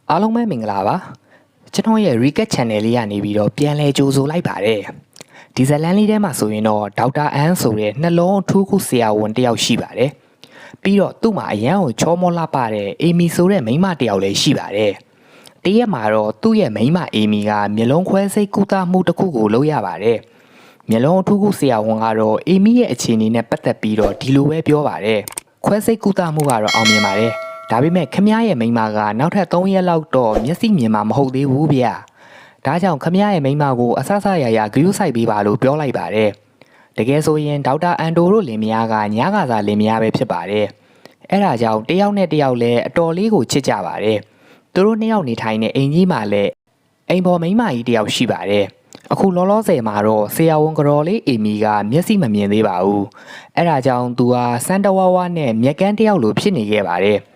အားလုံးပဲမင်္ဂလာပါကျွန်တော်ရဲ့ Recap Channel လေးကနေပြီးတော့ပြန်လဲကြိုဆိုလိုက်ပါတယ်ဒီဇလန်လေးထဲမှာဆိုရင်တော့ဒေါက်တာအန်းဆိုတဲ့နှလုံးထူးခုဆရာဝန်တယောက်ရှိပါတယ်ပြီးတော့သူ့မှာအရန်ကိုချောမောလှပတဲ့အေမီဆိုတဲ့မိန်းမတယောက်လည်းရှိပါတယ်တရက်မှာတော့သူ့ရဲ့မိန်းမအေမီကမျက်လုံးခွဲစိတ်ကုသမှုတစ်ခုကိုလုပ်ရပါတယ်မျက်လုံးထူးခုဆရာဝန်ကတော့အေမီရဲ့အခြေအနေနဲ့ပတ်သက်ပြီးတော့ဒီလိုပဲပြောပါတယ်ခွဲစိတ်ကုသမှုကတော့အောင်မြင်ပါတယ်ဒါပေမဲ့ခမရဲ့မိန်းမကနောက်ထပ်3ရက်လောက်တော့မျက်စိမြင်မှာမဟုတ်သေးဘူးဗျ။ဒါကြောင့်ခမရဲ့မိန်းမကိုအဆဆရရဂရုစိုက်ပေးပါလို့ပြောလိုက်ပါတယ်။တကယ်ဆိုရင်ဒေါက်တာအန်တိုတို့လင်မယားကညကစားလင်မယားပဲဖြစ်ပါတယ်။အဲ့ဒါကြောင့်တယောက်နဲ့တယောက်လည်းအတော်လေးကိုချစ်ကြပါတယ်။သူတို့နှစ်ယောက်နေထိုင်တဲ့အိမ်ကြီးမှာလည်းအိမ်ပေါ်မိန်းမကြီးတယောက်ရှိပါတယ်။အခုလောလောဆယ်မှာတော့ဆရာဝန်ကတော်လေးအေမီကမျက်စိမမြင်သေးပါဘူး။အဲ့ဒါကြောင့်သူဟာစန်တဝါဝါနဲ့မျက်ကန်းတယောက်လိုဖြစ်နေခဲ့ပါတယ်။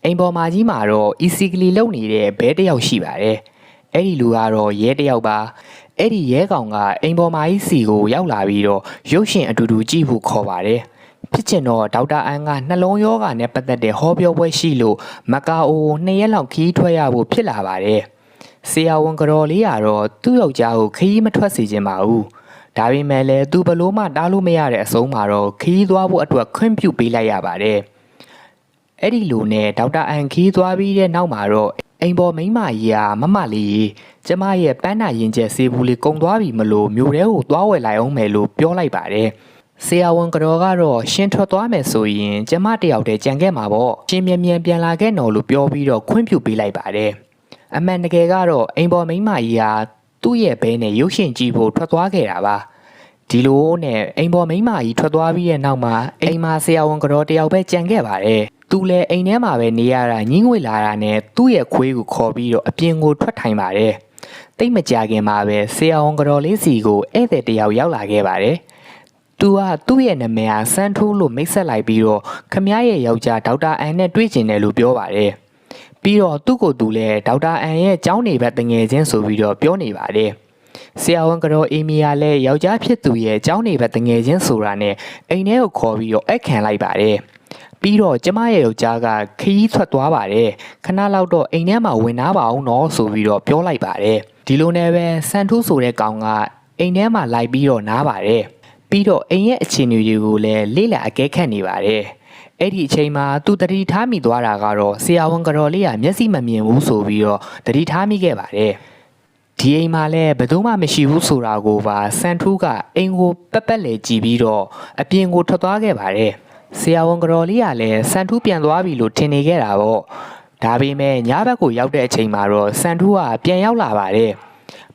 အိမ်ပေါ်မှာကြီးမှာတော့ easily လုံနေတဲ့ဘဲတယောက်ရှိပါတယ်။အဲ့ဒီလူကတော့ရဲတယောက်ပါ။အဲ့ဒီရဲကောင်ကအိမ်ပေါ်မှာကြီးစီကိုရောက်လာပြီးတော့ရုပ်ရှင်အတူတူကြည့်ဖို့ခေါ်ပါတယ်။ဖြစ်ချင်တော့ဒေါက်တာအန်ကနှလုံးရောဂါနဲ့ပတ်သက်တဲ့ဟောပြောပွဲရှိလို့မကာအို2ရက်လောက်ခီးထွက်ရဖို့ဖြစ်လာပါတယ်။ဆရာဝန်ကတော်လေးကတော့သူ့ယောက်ျားကိုခီးမထွက်စေချင်ပါဘူး။ဒါပေမဲ့လည်းသူဘလို့မှတားလို့မရတဲ့အဆုံးမှာတော့ခီးသွားဖို့အတွက်ခွင့်ပြုပေးလိုက်ရပါတယ်။အဲ့ဒီလိုနဲ့ဒေါက်တာအန်ခီးသွားပြီးတဲ့နောက်မှာတော့အိမ်ပေါ်မိန်းမကြီးကမမလေးကျမရဲ့ပန်းနာရင်ကျက်ဆေးဘူးလေးကုံသွားပြီမလို့မြို့ထဲကိုသွားဝယ်လိုက်အောင်မယ်လို့ပြောလိုက်ပါတယ်ဆရာဝန်ကတော်ကတော့ရှင်ထွက်သွားမယ်ဆိုရင်ကျမတယောက်တည်းကြံခဲ့မှာပေါ့ရှင်မြန်မြန်ပြန်လာခဲ့နော်လို့ပြောပြီးတော့ခွင့်ပြုပေးလိုက်ပါတယ်အမှန်တကယ်ကတော့အိမ်ပေါ်မိန်းမကြီးကသူ့ရဲ့ဘဲနဲ့ရုပ်ရှင်ကြည့်ဖို့ထွက်သွားခဲ့တာပါဒီလိုနဲ့အိမ်ပေါ်မိန်းမကြီးထွက်သွားပြီးတဲ့နောက်မှာအိမ်မှာဆရာဝန်ကတော်တယောက်ပဲကြံခဲ့ပါတယ်သူလည်းအိမ်ထဲမှာပဲနေရတာညင်းငွေလာတာနဲ့သူ့ရဲ့ခွေးကိုခေါ်ပြီးတော့အပြင်ကိုထွက်ထိုင်ပါတယ်တိတ်မကြခင်မှာပဲဆရာဝန်ကတော်လေးစီကိုဧည့်သည်တယောက်ရောက်လာခဲ့ပါတယ်သူကသူ့ရဲ့နာမည်ဟာစန်ထိုးလို့မိတ်ဆက်လိုက်ပြီးတော့ခမရဲ့ယောက်ျားဒေါက်တာအန်နဲ့တွေ့ကျင်တယ်လို့ပြောပါတယ်ပြီးတော့သူ့ကိုယ်သူလည်းဒေါက်တာအန်ရဲ့ကျောင်းနေဘက်တငယ်ချင်းဆိုပြီးတော့ပြောနေပါတယ်ဆရာဝန်ကတော်အေမီယာလည်းယောက်ျားဖြစ်သူရဲ့ကျောင်းနေဘက်တငယ်ချင်းဆိုတာနဲ့အိမ်ထဲကိုခေါ်ပြီးတော့အခန့်လိုက်ပါတယ်ပြီးတော့ကျမရဲ့ယောက်ျားကခရီးထွက်သွားပါတယ်ခဏလောက်တော့အိမ်ထဲမှာဝင်သားပါအောင်နော်ဆိုပြီးတော့ပြောလိုက်ပါတယ်ဒီလိုနဲ့ပဲစန်ထူးဆိုတဲ့ကောင်ကအိမ်ထဲမှာလိုက်ပြီးတော့နားပါတယ်ပြီးတော့အိမ်ရဲ့အခြေအနေတွေကိုလည်းလေ့လာအကဲခတ်နေပါတယ်အဲ့ဒီအချိန်မှာသူတတိထားမိသွားတာကတော့ဆရာဝန်ကတော်လေးကမျက်စိမမြင်ဘူးဆိုပြီးတော့တတိထားမိခဲ့ပါတယ်ဒီအိမ်မှာလည်းဘယ်သူမှမရှိဘူးဆိုတာကိုပါစန်ထူးကအိမ်ကိုပက်ပက်လေကြည့်ပြီးတော့အပြင်ကိုထွက်သွားခဲ့ပါတယ်ဆရာဝန်ကတော်လေးကလည်းစန်ထူးပြန်သွားပြီလို့ထင်နေခဲ့တာပေါ့ဒါပေမဲ့ညဘက်ကိုရောက်တဲ့အချိန်မှာတော့စန်ထူးကပြန်ရောက်လာပါတယ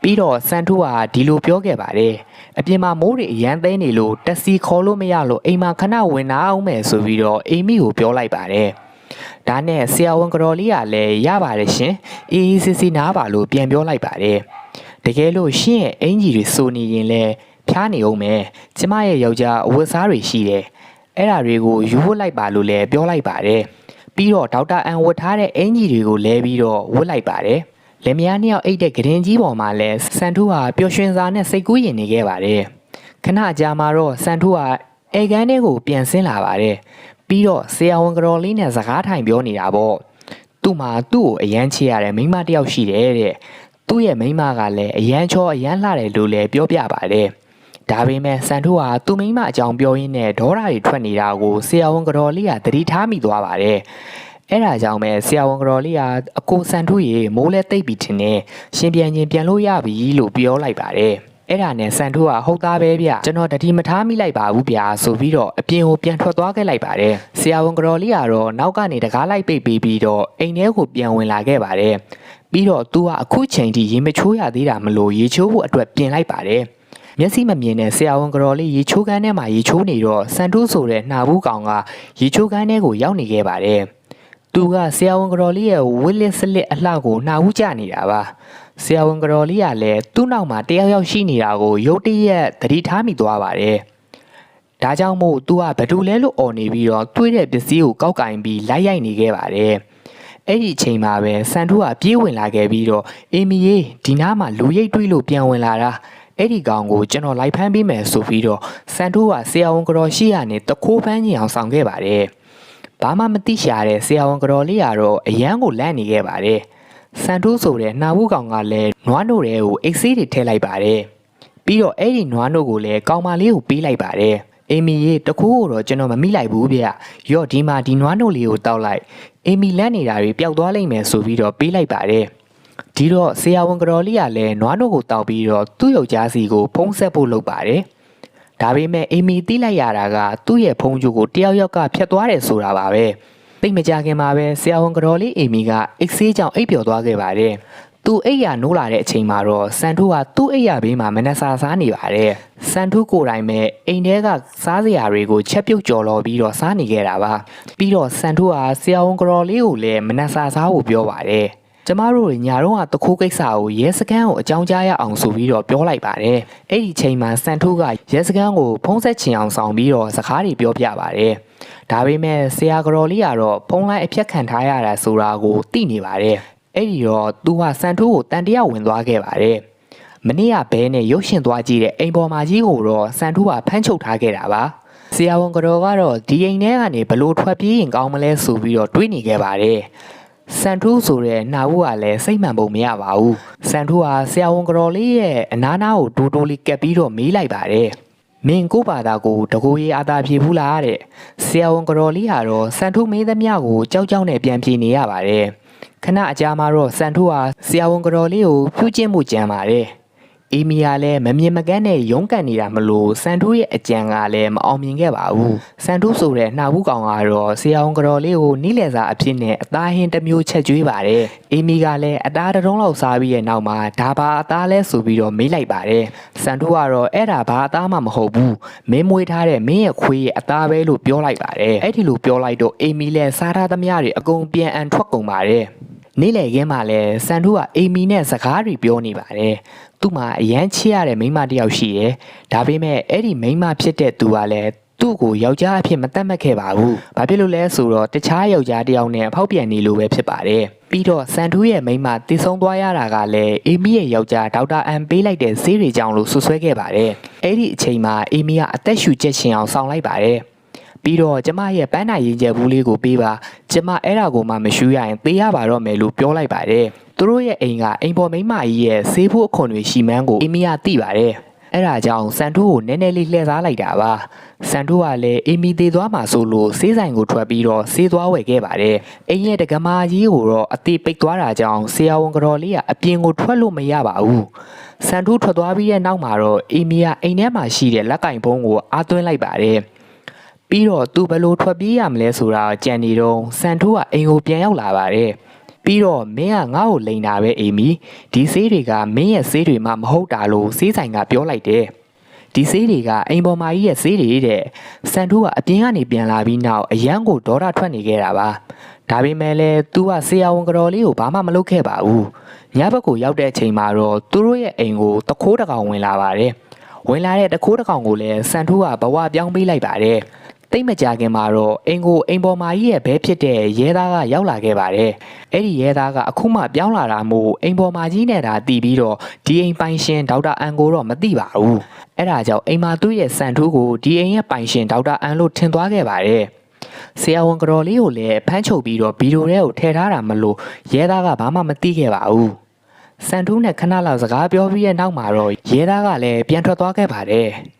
်ပြီးတော့စန်ထူးကဒီလိုပြောခဲ့ပါတယ်အပြင်မှာမိုးတွေအရန်သိမ်းနေလို့တက်စီခေါ်လို့မရလို့အိမ်မှာခဏဝင်လာအောင်မယ်ဆိုပြီးတော့အိမ်မိကိုပြောလိုက်ပါတယ်ဒါနဲ့ဆရာဝန်ကတော်လေးကလည်းရပါတယ်ရှင်အေးအေးဆေးဆေးနားပါလို့ပြန်ပြောလိုက်ပါတယ်တကယ်လို့ရှင့်ရဲ့အင်ကြီးတွေစိုးနေရင်လည်းဖျားနေအောင်မယ်ကျမရဲ့ယောက်ျားအဝတ်စားတွေရှိတယ်အဲ့ဓာတွေကိုယူဝတ်လိုက်ပါလို့လည်းပြောလိုက်ပါတယ်ပြီးတော့ဒေါက်တာအန်ဝတ်ထားတဲ့အင်ဂျီတွေကိုလဲပြီးတော့ဝတ်လိုက်ပါတယ်လင်မယားနှစ်ယောက်အိတ်တဲ့ကရင်ကြီးပေါ်မှာလဲစန်ထူးဟာပျော်ရွှင်စွာနဲ့စိတ်ကူးယဉ်နေခဲ့ပါတယ်ခဏကြာမှာတော့စန်ထူးဟာအေကန်းထဲကိုပြန်ဆင်းလာပါတယ်ပြီးတော့ဆရာဝန်ကတော်လေးနဲ့စကားထိုင်ပြောနေတာပေါ့သူ့မှာသူ့ကိုအရန်ချစ်ရတဲ့မိန်းမတစ်ယောက်ရှိတယ်တဲ့သူ့ရဲ့မိန်းမကလည်းအရန်ချောအရန်လှတယ်လို့လည်းပြောပြပါတယ်ဒါပေမဲ့စန်ထိုးဟာသူ့မိန်းမအကြောင်းပြောရင်းနဲ့ဒေါသတွေထွက်နေတာကိုဆရာဝန်ကတော်လေးကသတိထားမိသွားပါတယ်။အဲ့ဒါကြောင့်ပဲဆရာဝန်ကတော်လေးကအကိုစန်ထိုးရေမိုးလဲသိပ်ပြီးထင်နေရှင်ပြန်ချင်းပြန်လို့ရပြီလို့ပြောလိုက်ပါတယ်။အဲ့ဒါနဲ့စန်ထိုးကဟုတ်သားပဲဗျကျွန်တော်တတိမထားမိလိုက်ပါဘူးဗျာဆိုပြီးတော့အပြင်ကိုပြန်ထွက်သွားခဲ့လိုက်ပါတယ်။ဆရာဝန်ကတော်လေးကတော့နောက်ကနေတကားလိုက်ပိတ်ပြီးတော့အိမ်ထဲကိုပြန်ဝင်လာခဲ့ပါတယ်။ပြီးတော့သူကအခုချိန်ထိရေမချိုးရသေးတာမလို့ရေချိုးဖို့အတွက်ပြင်လိုက်ပါတယ်။မျက်စိမမြင်တဲ့ဆရာဝန်ကတော်လေးရေချိုးခန်းထဲမှာရေချိုးနေတော့စန်တိုးဆိုတဲ့နှာဘူးကောင်ကရေချိုးခန်းထဲကိုရောက်နေခဲ့ပါတယ်။သူကဆရာဝန်ကတော်လေးရဲ့ဝစ်လစ်စလစ်အလှကိုနှာဘူးကျနေတာပါ။ဆရာဝန်ကတော်လေးကလည်းသူ့နောက်မှာတယောက်ယောက်ရှိနေတာကိုရုတ်တရက်သတိထားမိသွားပါတယ်။ဒါကြောင့်မို့သူကဘသူလဲလို့អော်နေပြီးတော့တွေးတဲ့ပစ္စည်းကိုကောက်ကင်ပြီးလိုက်ရိုက်နေခဲ့ပါတယ်။အဲ့ဒီအချိန်မှာပဲစန်တိုးကပြေးဝင်လာခဲ့ပြီးတော့အေမီရေဒီနားမှာလူရိတ်တွေးလို့ပြန်ဝင်လာတာအဲ့ဒီကောင်ကိုကျွန်တော်လိုက်ဖမ်းပေးမယ်ဆိုပြီးတော့စန်တိုးကဆရာဝန်ကတော်ရှိရနဲ့တခိုးဖမ်းကြီးအောင်ဆောင်ခဲ့ပါတယ်။ဘာမှမသိရှာတဲ့ဆရာဝန်ကတော်လေးကတော့အရန်ကိုလန့်နေခဲ့ပါတယ်။ စန်ထူးဆိုတဲ့နှာဘူးကောင်ကလည်းနွားနို့တွေကိုအိတ်ဆေးတွေထည့်လိုက်ပါတယ်ပြီးတော့အဲ့ဒီနွားနို့ကိုလည်းကောင်မလေးကိုပေးလိုက်ပါတယ်အေမီရေတခုကိုတော့ကျွန်တော်မမိလိုက်ဘူးဗျရော့ဒီမှာဒီနွားနို့လေးကိုတောက်လိုက်အေမီလက်နေတာတွေပျောက်သွားလိမ့်မယ်ဆိုပြီးတော့ပေးလိုက်ပါတယ်ဒီတော့ဆရာဝန်ကတော်လေးကလည်းနွားနို့ကိုတောက်ပြီးတော့သူ့ယောက်ျားစီကိုဖုံးဆက်ဖို့လုပ်ပါတယ်ဒါပေမဲ့အေမီသိလိုက်ရတာကသူ့ရဲ့ဖုံးကြိုးကိုတယောက်ယောက်ကဖျက်သွားတယ်ဆိုတာပါပဲသိမကြခင်မှာပဲဆရာဝန်ကတော်လေးအေမီကအိတ်ဆေးကြောင့်အိပ်ပျော်သွားခဲ့ပါတယ်သူအိပ်ရနိုးလာတဲ့အချိန်မှာတော့စန်ထူးကသူ့အိပ်ရဘေးမှာမနှစာစားနေပါတယ်စန်ထူးကိုယ်တိုင်ပဲအိမ်ထဲကစားစရာတွေကိုချက်ပြုတ်ကြော်လော်ပြီးတော့စားနေခဲ့တာပါပြီးတော့စန်ထူးကဆရာဝန်ကတော်လေးကိုလည်းမနှစာစားဖို့ပြောပါတယ်ကျမတို့ညာတော့တခိုးကိစ္စကိုရဲစခန်းကိုအကြောင်းကြားရအောင်ဆိုပြီးတော့ပြောလိုက်ပါတယ်အဲ့ဒီချိန်မှာစန်ထူးကရဲစခန်းကိုဖုံးဆက်ချင်အောင်ဆောင်ပြီးတော့စကားတွေပြောပြပါတယ်ဒါပေမဲ့ဆရာကတော်လေးကတော့ဖုံးလိုက်အဖြတ်ခံထားရတာဆိုတာကိုသိနေပါတယ်အဲ့ဒီတော့သူကစန်ထူးကိုတန်တရားဝင်သွားခဲ့ပါတယ်မနေ့ကဘဲနဲ့ရုပ်ရှင်သွားကြည့်တဲ့အိမ်ပေါ်မှာကြီးကိုတော့စန်ထူးကဖမ်းချုပ်ထားခဲ့တာပါဆရာဝန်ကတော်ကတော့ဒီအိမ်ထဲကနေဘလို့ထွက်ပြေးရင်ကောင်းမလဲဆိုပြီးတော့တွေးနေခဲ့ပါတယ်စန်ထူးဆိုတဲ့နှာဘူးကလည်းစိတ်မှန်ပုံမရပါဘူးစန်ထူးကဆရာဝန်ကတော်လေးရဲ့အနားနားကိုတိုးတိုးလေးကပ်ပြီးတော့မေးလိုက်ပါတယ်မင်းကိုပါတာကိုတကူရေးအာသာဖြေဘူးလားတဲ့ဆရာဝန်ကတော်လေးကတော့စန်ထူးမေးသမျှကိုကြောက်ကြောက်နဲ့ပြန်ဖြေနေရပါတယ်ခဏအကြာမှာတော့စန်ထူးဟာဆရာဝန်ကတော်လေးကိုဖြူးကျင်းမှုကြံပါတယ်အေမီကလည်းမမြင်မကန်းနဲ့ရုန်းကန်နေတာမလို့စန်ထူးရဲ့အကြံကလည်းမအောင်မြင်ခဲ့ပါဘူးစန်ထူးဆိုတဲ့နှာဘူးကောင်ကတော့ဆရာဝန်ကတော်လေးကိုနီးလည်စာအဖြစ်နဲ့အသားဟင်းတစ်မျိုးချက်ကျွေးပါတယ်အေမီကလည်းအသားတစ်ထုံးလောက်စားပြီးရဲ့နောက်မှာဒါဘာအသားလဲဆိုပြီးတော့မေးလိုက်ပါတယ်စန်ထူးကတော့အဲ့ဒါဘာအသားမှမဟုတ်ဘူးမင်းမွေးထားတဲ့မင်းရဲ့ခွေးရဲ့အသားပဲလို့ပြောလိုက်ပါတယ်အဲ့ဒီလိုပြောလိုက်တော့အေမီလည်းစားထားသမျှတွေအကုန်ပြန်အန်ထွက်ကုန်ပါတယ်နေ့လည်ခင်းမှာလဲစန်ထူးကအေမီနဲ့စကားတွေပြောနေပါတယ်သူ့မှာအရန်ချစ်ရတဲ့မိန်းမတစ်ယောက်ရှိတယ်ဒါပေမဲ့အဲ့ဒီမိန်းမဖြစ်တဲ့သူကလည်းသူ့ကိုယောက်ျားအဖြစ်မသတ်မှတ်ခဲ့ပါဘူးဘာဖြစ်လို့လဲဆိုတော့တခြားယောက်ျားတစ်ယောက်နဲ့ဖောက်ပြန်နေလို့ပဲဖြစ်ပါတယ်ပြီးတော့စန်ထူးရဲ့မိန်းမတည်ဆုံသွားရတာကလည်းအေမီရဲ့ယောက်ျားဒေါက်တာအန်ပေးလိုက်တဲ့ဆေးတွေကြောင့်လို့ဆွဆွဲခဲ့ပါတယ်အဲ့ဒီအချိန်မှာအေမီကအသက်ရှူချက်ရှင်အောင်ဆောင်လိုက်ပါတယ်ပြီးတော့ကျမရဲ့ပန်းနိုင်ရင်ကျက်ဘူးလေးကိုပေးပါကျမအဲ့ဒါကိုမှမရှူရရင်ပေးရပါတော့မယ်လို့ပြောလိုက်ပါတယ်သူတို့ရဲ့အိမ်ကအိမ်ပေါ်မိန်းမကြီးရဲ့ဆေးဖို့အခွန်တွေရှိမှန်းကိုအေမီကသိပါတယ်အဲ့ဒါကြောင့်စန်ထူးကိုနည်းနည်းလေးလှည့်စားလိုက်တာပါစန်ထူးကလည်းအေမီသေးသွားမှဆိုလို့ဆေးဆိုင်ကိုထွက်ပြီးတော့ဆေးသွားဝယ်ခဲ့ပါတယ်အိမ်ရဲ့တက္ကမကြီးကိုတော့အသေးပိတ်သွားတာကြောင့်ဆရာဝန်ကတော်လေးကအပြင်ကိုထွက်လို့မရပါဘူးစန်ထူးထွက်သွားပြီးတဲ့နောက်မှာတော့အေမီကအိမ်ထဲမှာရှိတဲ့လက်ကင်ဖုံးကိုအားသွင်းလိုက်ပါတယ်ပြီးတော့သူဘယ်လိုထွက်ပြေးရမလဲဆိုတာကြံနေတော့စန်ထူးကအိမ်ကိုပြန်ရောက်လာပါတယ်ပြီးတော့မင်းကငါ့ကိုလိန်တာပဲအေမီဒီဆေးတွေကမင်းရဲ့ဆေးတွေမှမဟုတ်တာလို့ဆေးဆိုင်ကပြောလိုက်တယ်ဒီဆေးတွေကအိမ်ပေါ်မကြီးရဲ့ဆေးတွေတဲ့စန်ထူးကအပြင်ကနေပြန်လာပြီးနောက်အရန်ကိုဒေါသထွက်နေခဲ့တာပါဒါပေမဲ့လည်းသူကဆရာဝန်ကတော်လေးကိုဘာမှမလုပ်ခဲ့ပါဘူးညဘက်ကိုရောက်တဲ့အချိန်မှာတော့သူတို့ရဲ့အိမ်ကိုတခိုးတစ်ကောင်ဝင်လာပါတယ်ဝင်လာတဲ့တခိုးတစ်ကောင်ကိုလည်းစန်ထူးကဘဝပြောင်းပေးလိုက်ပါတယ်တိတ်မကြခင်မှာတော့အိမ်ပေါ်မာကြီးရဲ့ဘဲဖြစ်တဲ့ရဲသားကရောက်လာခဲ့ပါတယ်။အဲ့ဒီရဲသားကအခုမှပြောင်းလာတာမို့အိမ်ပေါ်မာကြီးနဲ့ဒါတည်ပြီးတော့ဒီအိမ်ပိုင်ရှင်ဒေါက်တာအန်ကိုတော့မသိပါဘူး။အဲ့ဒါကြောင့်အိမ်မှာသူ့ရဲ့စံထူးကိုဒီအိမ်ရဲ့ပိုင်ရှင်ဒေါက်တာအန်လို့ထင်သွားခဲ့ပါတယ်။ဆရာဝန်ကတော်လေးကိုလည်းဖမ်းချုပ်ပြီးတော့ဗီဒီယိုထဲကိုထည့်ထားတာမလို့ရဲသားကဘာမှမသိခဲ့ပါဘူး။စံထူးနဲ့ခဏလောက်စကားပြောပြီးတဲ့နောက်မှာတော့ရဲသားကလည်းပြန်ထွက်သွားခဲ့ပါတယ်။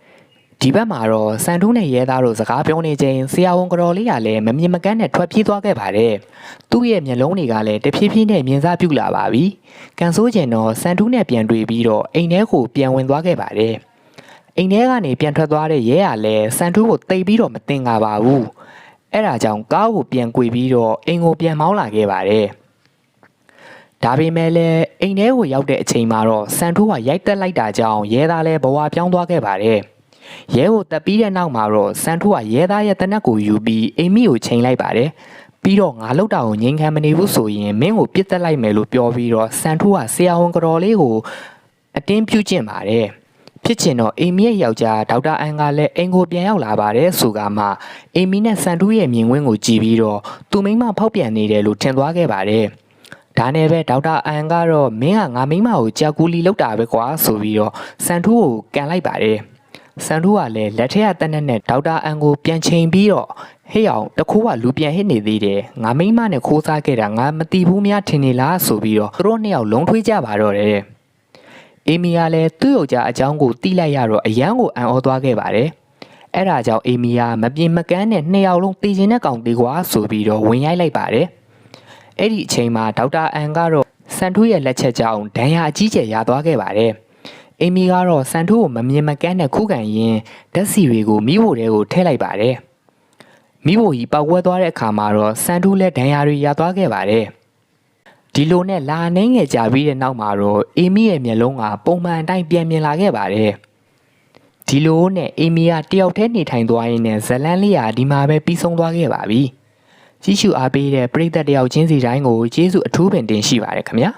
ဒီဘက်မှာတော့စန်ထူးနဲ့ရဲသားတို့စကားပြောနေချိန်ဆရာဝန်ကတော်လေးကလည်းမမြင်မကန်းနဲ့ထွက်ပြေးသွားခဲ့ပါတယ်။သူ့ရဲ့မျက်လုံးတွေကလည်းတဖြည်းဖြည်းနဲ့မြင်စားပြုလာပါပြီ။ကန်ဆိုးကျင်တော့စန်ထူးနဲ့ပြန်တွေ့ပြီးတော့အိမ်ထဲကိုပြန်ဝင်သွားခဲ့ပါတယ်။အိမ်ထဲကနေပြန်ထွက်သွားတဲ့ရဲကလည်းစန်ထူးကိုတိတ်ပြီးတော့မတင်ကားပါဘူး။အဲ့ဒါကြောင့်ကားကိုပြန်ကွေပြီးတော့အိမ်ကိုပြန်မောင်းလာခဲ့ပါတယ်။ဒါပေမဲ့လည်းအိမ်ထဲကိုရောက်တဲ့အချိန်မှာတော့စန်ထူးကရိုက်တက်လိုက်တာကြောင့်ရဲသားလည်းဘဝပြောင်းသွားခဲ့ပါတယ်။ရဲကိုတက်ပြီးတဲ့နောက်မှာတော့စန်ထူးကရဲသားရဲ့တနက်ကိုယူပြီးအိမ်မီကိုချိန်လိုက်ပါတယ်ပြီးတော့ငါလောက်တာကိုငြိမ်ခံမနေဘူးဆိုရင်မင်းကိုပြစ်တက်လိုက်မယ်လို့ပြောပြီးတော့စန်ထူးကဆရာဝန်ကတော်လေးကိုအတင်းပြုကျင့်ပါတယ်ဖြစ်ချင်တော့အိမ်မီရဲ့ယောက်ျားဒေါက်တာအန်ကလည်းအိမ်ကိုပြန်ရောက်လာပါတယ်ဆိုကမှအိမ်မီနဲ့စန်ထူးရဲ့မြင်ကွင်းကိုကြည့်ပြီးတော့သူမိန်းမဖောက်ပြန်နေတယ်လို့ထင်သွားခဲ့ပါတယ်ဒါနဲ့ပဲဒေါက်တာအန်ကတော့မင်းကငါမိန်းမကိုကြောက်ကူလီလောက်တာပဲကွာဆိုပြီးတော့စန်ထူးကိုကန်လိုက်ပါတယ် စန်ထူးကလည်းလက်ထက်ကတနက်နဲ့ဒေါက်တာအန်ကိုပြန်ချိန်ပြီးတော့ဟေ့အောင်တခိုးကလူပြန်ဟစ်နေသေးတယ်ငါမိမနဲ့ခိုးစားခဲ့တာငါမတီးဘူးများထင်နေလားဆိုပြီးတော့သူတို့နှစ်ယောက်လုံးထွေးကြပါတော့တယ်အေမီကလည်းသူ့ယောက်ျားအကြောင်းကိုတီးလိုက်ရတော့အယမ်းကိုအံ့ဩသွားခဲ့ပါတယ်အဲ့ဒါကြောင့်အေမီကမပြေမကန်းနဲ့နှစ်ယောက်လုံးတီးခြင်းနဲ့ကောင်သေးကွာဆိုပြီးတော့ဝင်ရိုက်လိုက်ပါတယ်အဲ့ဒီအချိန်မှာဒေါက်တာအန်ကတော့စန်ထူးရဲ့လက်ချက်ကြောင့်ဒဏ်ရာအကြီးကျယ်ရသွားခဲ့ပါတယ်အေမီကတော့စန်ထူးကိုမမြင်မကန်းနဲ့ခုခံရင်းဓာတ်ဆီတွေကိုမိဖို့တဲကိုထည့်လိုက်ပါတယ်မိဖို့ကြီးပောက်ကွဲသွားတဲ့အခါမှာတော့စန်ထူးလည်းဒဏ်ရာတွေရသွားခဲ့ပါတယ်ဒီလိုနဲ့လာနှင်းငယ်ကြပြီးတဲ့နောက်မှာတော့အေမီရဲ့မျက်လုံးကပုံမှန်အတိုင်းပြန်မြင်လာခဲ့ပါတယ်ဒီလိုနဲ့အေမီကတယောက်တည်းနေထိုင်သွားရင်းနဲ့ဇလန်းလေးကဒီမှာပဲပြီးဆုံးသွားခဲ့ပါပြီကြီးစုအားပေးတဲ့ပရိသတ်တယောက်ချင်းစီတိုင်းကိုကျေးဇူးအထူးပင်တင်ရှိပါတယ်ခင်ဗျာ